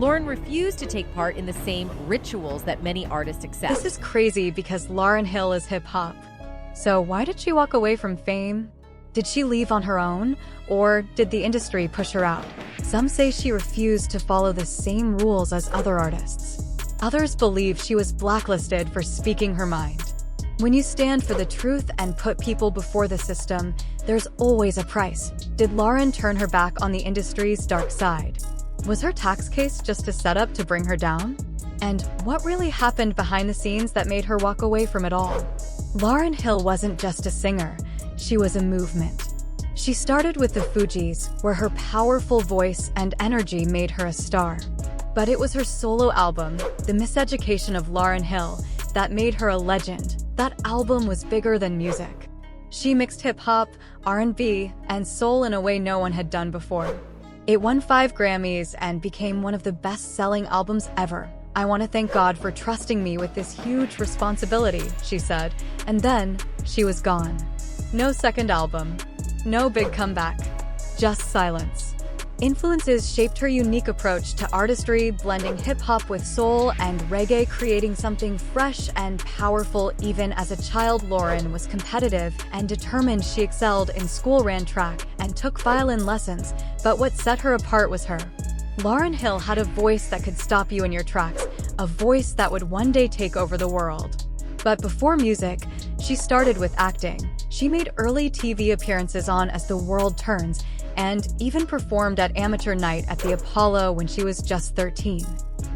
Lauryn refused to take part in the same rituals that many artists accept. This is crazy because Lauryn Hill is hip-hop. So why did she walk away from fame? Did she leave on her own, or did the industry push her out? Some say she refused to follow the same rules as other artists. Others believe she was blacklisted for speaking her mind. When you stand for the truth and put people before the system, there's always a price. Did Lauryn turn her back on the industry's dark side? Was her tax case just a setup to bring her down? And what really happened behind the scenes that made her walk away from it all? Lauryn Hill wasn't just a singer, she was a movement. She started with the Fugees, where her powerful voice and energy made her a star. But it was her solo album, The Miseducation of Lauryn Hill, that made her a legend. That album was bigger than music. She mixed hip-hop, R&B, and soul in a way no one had done before. It won 5 Grammys and became one of the best-selling albums ever. "I want to thank God for trusting me with this huge responsibility," she said, and then she was gone. No second album, no big comeback, just silence. Influences shaped her unique approach to artistry, blending hip-hop with soul and reggae, creating something fresh and powerful. Even as a child, Lauryn was competitive and determined. She excelled in school, ran track, and took violin lessons, but what set her apart was her. Lauryn Hill had a voice that could stop you in your tracks, a voice that would one day take over the world. But before music, she started with acting. She made early TV appearances on As the World Turns, and even performed at amateur night at the Apollo when she was just 13.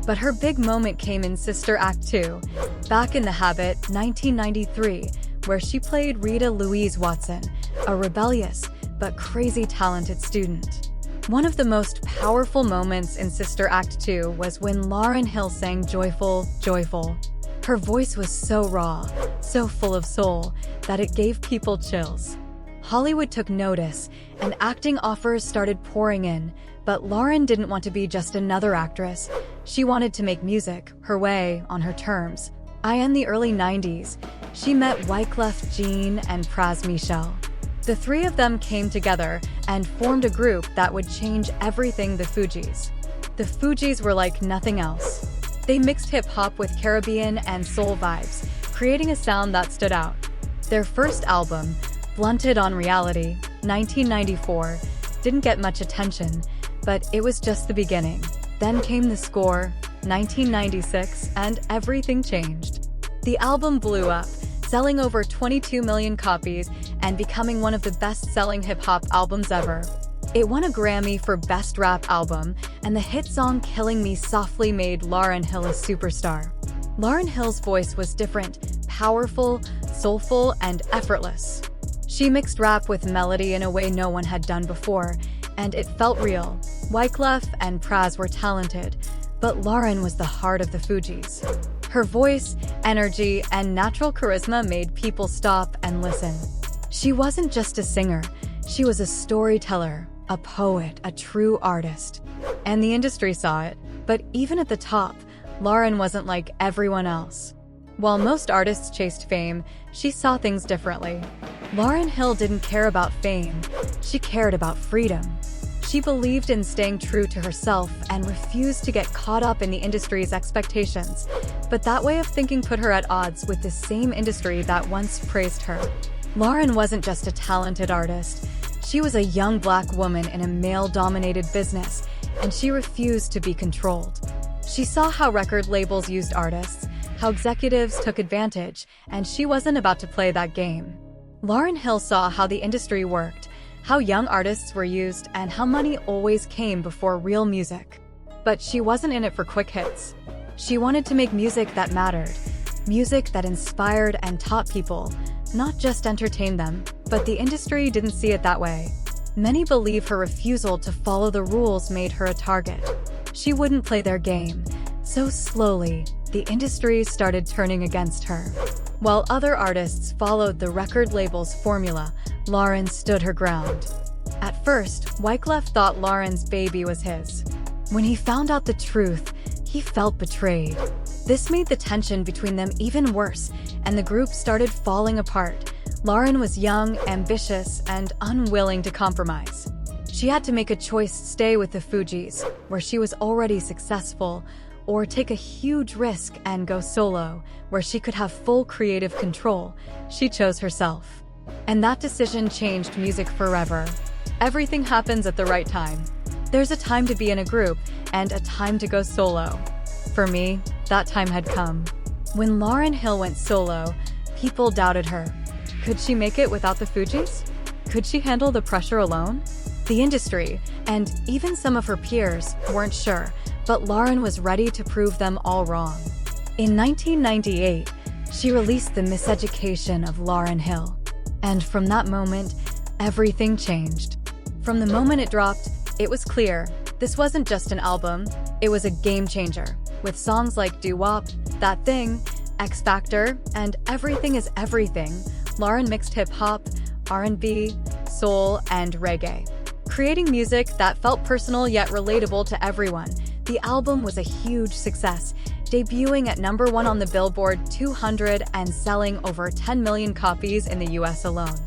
But her big moment came in Sister Act 2, Back in the Habit, 1993, where she played Rita Louise Watson, a rebellious but crazy talented student. One of the most powerful moments in Sister Act 2 was when Lauryn Hill sang Joyful, Joyful. Her voice was so raw, so full of soul, that it gave people chills. Hollywood took notice, and acting offers started pouring in, but Lauryn didn't want to be just another actress. She wanted to make music, her way, on her terms. In the early 90s, she met Wyclef Jean and Pras Michel. The three of them came together and formed a group that would change everything. The Fugees. The Fugees were like nothing else. They mixed hip-hop with Caribbean and soul vibes, creating a sound that stood out. Their first album, Blunted on Reality, 1994, didn't get much attention, but it was just the beginning. Then came The Score, 1996, and everything changed. The album blew up, selling over 22 million copies and becoming one of the best-selling hip-hop albums ever. It won a Grammy for Best Rap Album, and the hit song Killing Me Softly made Lauryn Hill a superstar. Lauryn Hill's voice was different, powerful, soulful, and effortless. She mixed rap with melody in a way no one had done before, and it felt real. Wyclef and Pras were talented, but Lauryn was the heart of the Fugees. Her voice, energy, and natural charisma made people stop and listen. She wasn't just a singer, she was a storyteller, a poet, a true artist. And the industry saw it, but even at the top, Lauryn wasn't like everyone else. While most artists chased fame, she saw things differently. Lauryn Hill didn't care about fame, she cared about freedom. She believed in staying true to herself and refused to get caught up in the industry's expectations. But that way of thinking put her at odds with the same industry that once praised her. Lauryn wasn't just a talented artist, she was a young Black woman in a male-dominated business, and she refused to be controlled. She saw how record labels used artists, how executives took advantage, and she wasn't about to play that game. Lauryn Hill saw how the industry worked, how young artists were used, and how money always came before real music. But she wasn't in it for quick hits. She wanted to make music that mattered, music that inspired and taught people, not just entertained them. But the industry didn't see it that way. Many believe her refusal to follow the rules made her a target. She wouldn't play their game, so slowly, the industry started turning against her. While other artists followed the record label's formula, Lauryn stood her ground. At first, Wyclef thought Lauryn's baby was his. When he found out the truth, he felt betrayed. This made the tension between them even worse, and the group started falling apart. Lauryn was young, ambitious, and unwilling to compromise. She had to make a choice: stay with the Fugees, where she was already successful, or take a huge risk and go solo, where she could have full creative control. She chose herself. And that decision changed music forever. Everything happens at the right time. There's a time to be in a group and a time to go solo. For me, that time had come. When Lauryn Hill went solo, people doubted her. Could she make it without the Fugees? Could she handle the pressure alone? The industry, and even some of her peers, weren't sure, but Lauryn was ready to prove them all wrong. In 1998, she released The Miseducation of Lauryn Hill. And from that moment, everything changed. From the moment it dropped, it was clear this wasn't just an album, it was a game changer. With songs like Doo Wop, That Thing, X Factor, and Everything is Everything, Lauryn mixed hip-hop, R&B, soul, and reggae, creating music that felt personal yet relatable to everyone. The album was a huge success, debuting at #1 on the Billboard 200 and selling over 10 million copies in the US alone.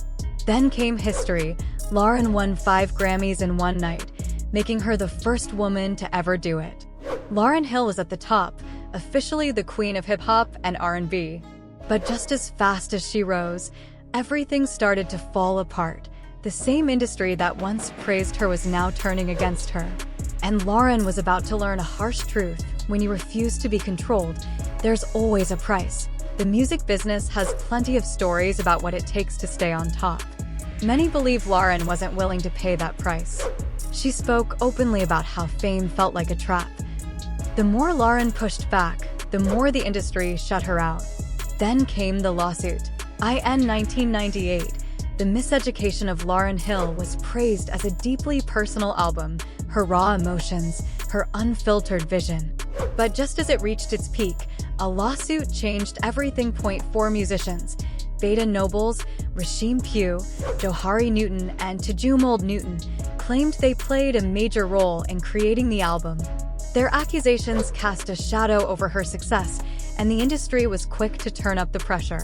Then came history. Lauryn won 5 Grammys in one night, making her the first woman to ever do it. Lauryn Hill was at the top, officially the queen of hip-hop and R&B. But just as fast as she rose, everything started to fall apart. The same industry that once praised her was now turning against her. And Lauryn was about to learn a harsh truth: when you refuse to be controlled, there's always a price. The music business has plenty of stories about what it takes to stay on top. Many believe Lauryn wasn't willing to pay that price. She spoke openly about how fame felt like a trap. The more Lauryn pushed back, the more the industry shut her out. Then came the lawsuit. In 1998, The Miseducation of Lauryn Hill was praised as a deeply personal album, her raw emotions, her unfiltered vision. But just as it reached its peak, a lawsuit changed everything. 4 musicians, Beta Nobles, Rasheem Pugh, Johari Newton, and Tejumold Newton, claimed they played a major role in creating the album. Their accusations cast a shadow over her success, and the industry was quick to turn up the pressure.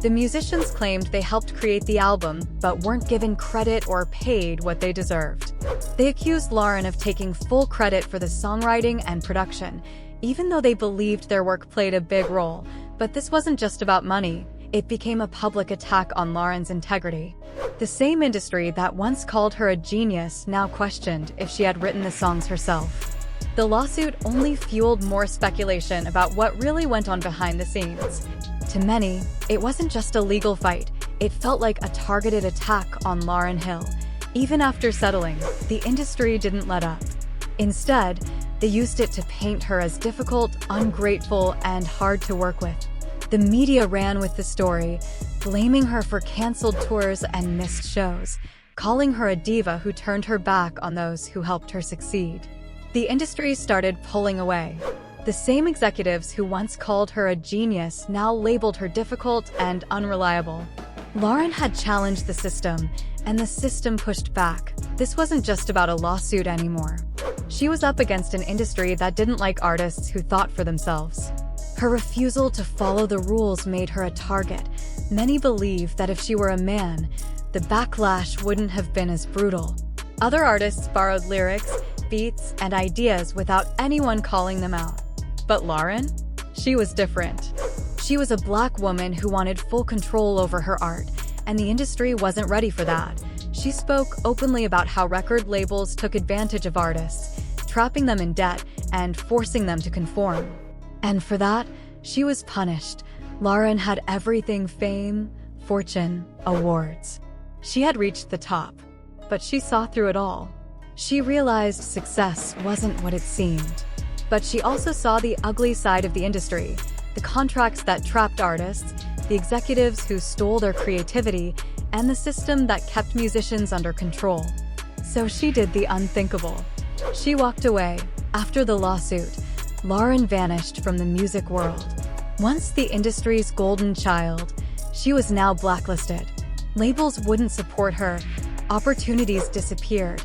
The musicians claimed they helped create the album, but weren't given credit or paid what they deserved. They accused Lauryn of taking full credit for the songwriting and production, even though they believed their work played a big role. But this wasn't just about money. It became a public attack on Lauryn's integrity. The same industry that once called her a genius now questioned if she had written the songs herself. The lawsuit only fueled more speculation about what really went on behind the scenes. To many, it wasn't just a legal fight, it felt like a targeted attack on Lauryn Hill. Even after settling, the industry didn't let up. Instead, they used it to paint her as difficult, ungrateful, and hard to work with. The media ran with the story, blaming her for canceled tours and missed shows, calling her a diva who turned her back on those who helped her succeed. The industry started pulling away. The same executives who once called her a genius now labeled her difficult and unreliable. Lauryn had challenged the system, and the system pushed back. This wasn't just about a lawsuit anymore. She was up against an industry that didn't like artists who thought for themselves. Her refusal to follow the rules made her a target. Many believe that if she were a man, the backlash wouldn't have been as brutal. Other artists borrowed lyrics, beats, and ideas without anyone calling them out. But Lauryn? She was different. She was a Black woman who wanted full control over her art, and the industry wasn't ready for that. She spoke openly about how record labels took advantage of artists, trapping them in debt and forcing them to conform. And for that, she was punished. Lauryn had everything: fame, fortune, awards. She had reached the top, but she saw through it all. She realized success wasn't what it seemed. But she also saw the ugly side of the industry, the contracts that trapped artists, the executives who stole their creativity, and the system that kept musicians under control. So she did the unthinkable. She walked away. After the lawsuit, Lauryn vanished from the music world. Once the industry's golden child, she was now blacklisted. Labels wouldn't support her, opportunities disappeared,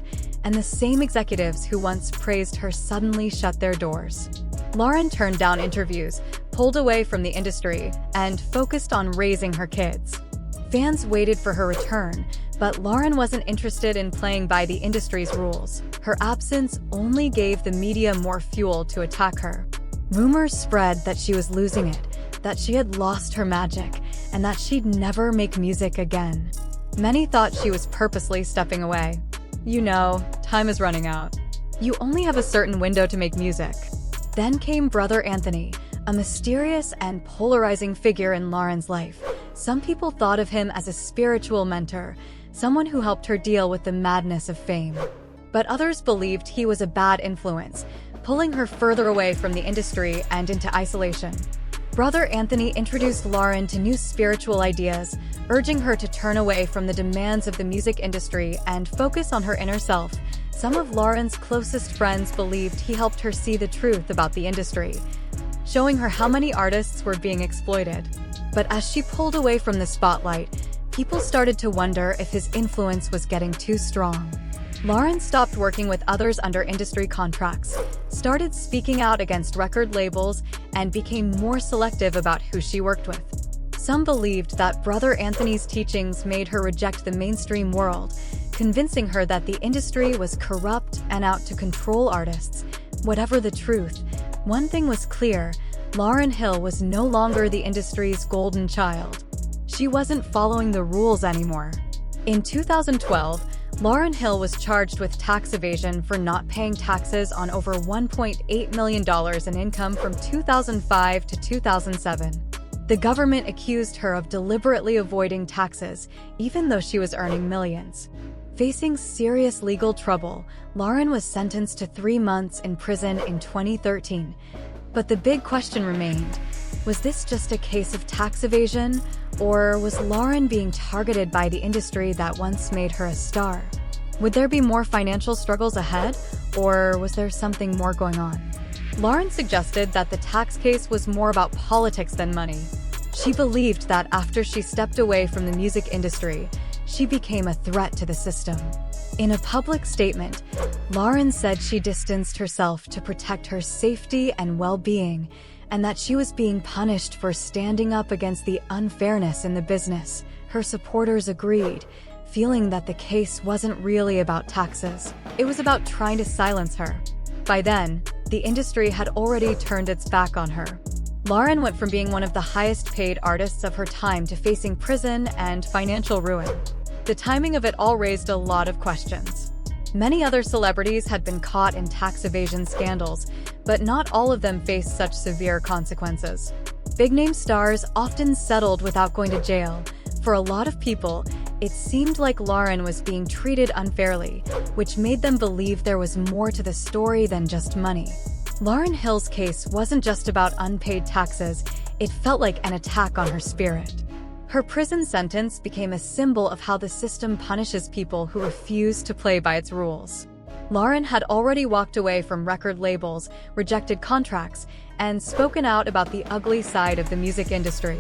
and the same executives who once praised her suddenly shut their doors. Lauryn turned down interviews, pulled away from the industry, and focused on raising her kids. Fans waited for her return, But Lauryn wasn't interested in playing by the industry's rules. Her absence only gave the media more fuel to attack her. Rumors spread that she was losing it, that she had lost her magic, and that she'd never make music again. Many thought she was purposely stepping away. You know, time is running out. You only have a certain window to make music. Then came Brother Anthony, a mysterious and polarizing figure in Lauryn's life. Some people thought of him as a spiritual mentor, someone who helped her deal with the madness of fame. But others believed he was a bad influence, pulling her further away from the industry and into isolation. Brother Anthony introduced Lauryn to new spiritual ideas, urging her to turn away from the demands of the music industry and focus on her inner self. Some of Lauryn's closest friends believed he helped her see the truth about the industry, showing her how many artists were being exploited. But as she pulled away from the spotlight, people started to wonder if his influence was getting too strong. Lauryn stopped working with others under industry contracts, started speaking out against record labels, and became more selective about who she worked with. Some believed that Brother Anthony's teachings made her reject the mainstream world, convincing her that the industry was corrupt and out to control artists. Whatever the truth, one thing was clear: Lauryn Hill was no longer the industry's golden child. She wasn't following the rules anymore. In 2012, Lauryn Hill was charged with tax evasion for not paying taxes on over $1.8 million in income from 2005 to 2007. The government accused her of deliberately avoiding taxes, even though she was earning millions. Facing serious legal trouble, Lauryn was sentenced to 3 months in prison in 2013. But the big question remained: was this just a case of tax evasion, or was Lauryn being targeted by the industry that once made her a star? Would there be more financial struggles ahead, or was there something more going on? Lauryn suggested that the tax case was more about politics than money. She believed that after she stepped away from the music industry, she became a threat to the system. In a public statement, Lauryn said she distanced herself to protect her safety and well-being, and that she was being punished for standing up against the unfairness in the business. Her supporters agreed, feeling that the case wasn't really about taxes. It was about trying to silence her. By then, the industry had already turned its back on her. Lauryn went from being one of the highest-paid artists of her time to facing prison and financial ruin. The timing of it all raised a lot of questions. Many other celebrities had been caught in tax evasion scandals, but not all of them faced such severe consequences. Big-name stars often settled without going to jail. For a lot of people, it seemed like Lauryn was being treated unfairly, which made them believe there was more to the story than just money. Lauryn Hill's case wasn't just about unpaid taxes, it felt like an attack on her spirit. Her prison sentence became a symbol of how the system punishes people who refuse to play by its rules. Lauryn had already walked away from record labels, rejected contracts, and spoken out about the ugly side of the music industry.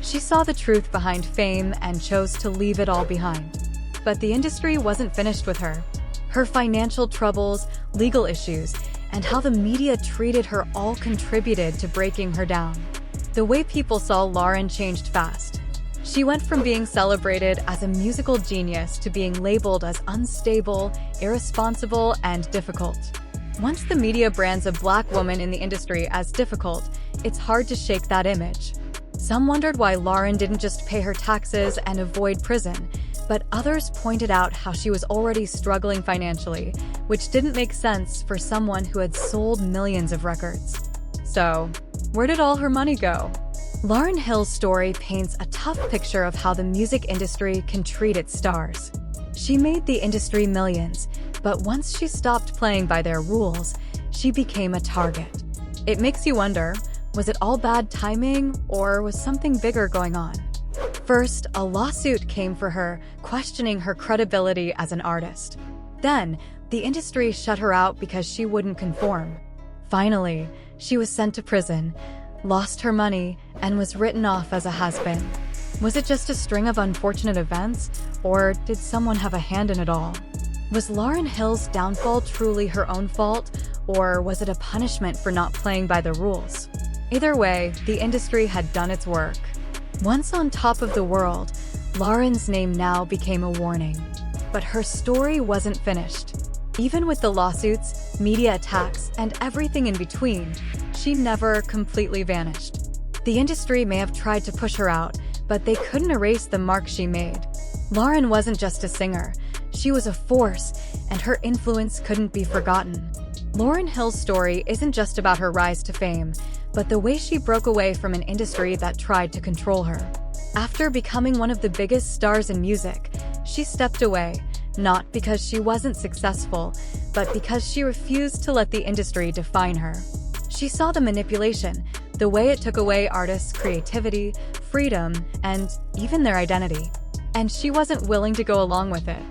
She saw the truth behind fame and chose to leave it all behind. But the industry wasn't finished with her. Her financial troubles, legal issues, and how the media treated her all contributed to breaking her down. The way people saw Lauryn changed fast. She went from being celebrated as a musical genius to being labeled as unstable, irresponsible, and difficult. Once the media brands a black woman in the industry as difficult, it's hard to shake that image. Some wondered why Lauryn didn't just pay her taxes and avoid prison, but others pointed out how she was already struggling financially, which didn't make sense for someone who had sold millions of records. So, where did all her money go? Lauryn Hill's story paints a tough picture of how the music industry can treat its stars. She made the industry millions, but once she stopped playing by their rules, she became a target. It makes you wonder, was it all bad timing, or was something bigger going on? First, a lawsuit came for her, questioning her credibility as an artist. Then, the industry shut her out because she wouldn't conform. Finally, she was sent to prison, lost her money, and was written off as a has-been. Was it just a string of unfortunate events, or did someone have a hand in it all? Was Lauryn Hill's downfall truly her own fault, or was it a punishment for not playing by the rules? Either way, the industry had done its work. Once on top of the world, Lauren's name now became a warning. But her story wasn't finished. Even with the lawsuits, media attacks, and everything in between, she never completely vanished. The industry may have tried to push her out, but they couldn't erase the mark she made. Lauryn wasn't just a singer. She was a force, and her influence couldn't be forgotten. Lauryn Hill's story isn't just about her rise to fame, but the way she broke away from an industry that tried to control her. After becoming one of the biggest stars in music, she stepped away, not because she wasn't successful, but because she refused to let the industry define her. She saw the manipulation, the way it took away artists' creativity, freedom, and even their identity. And she wasn't willing to go along with it.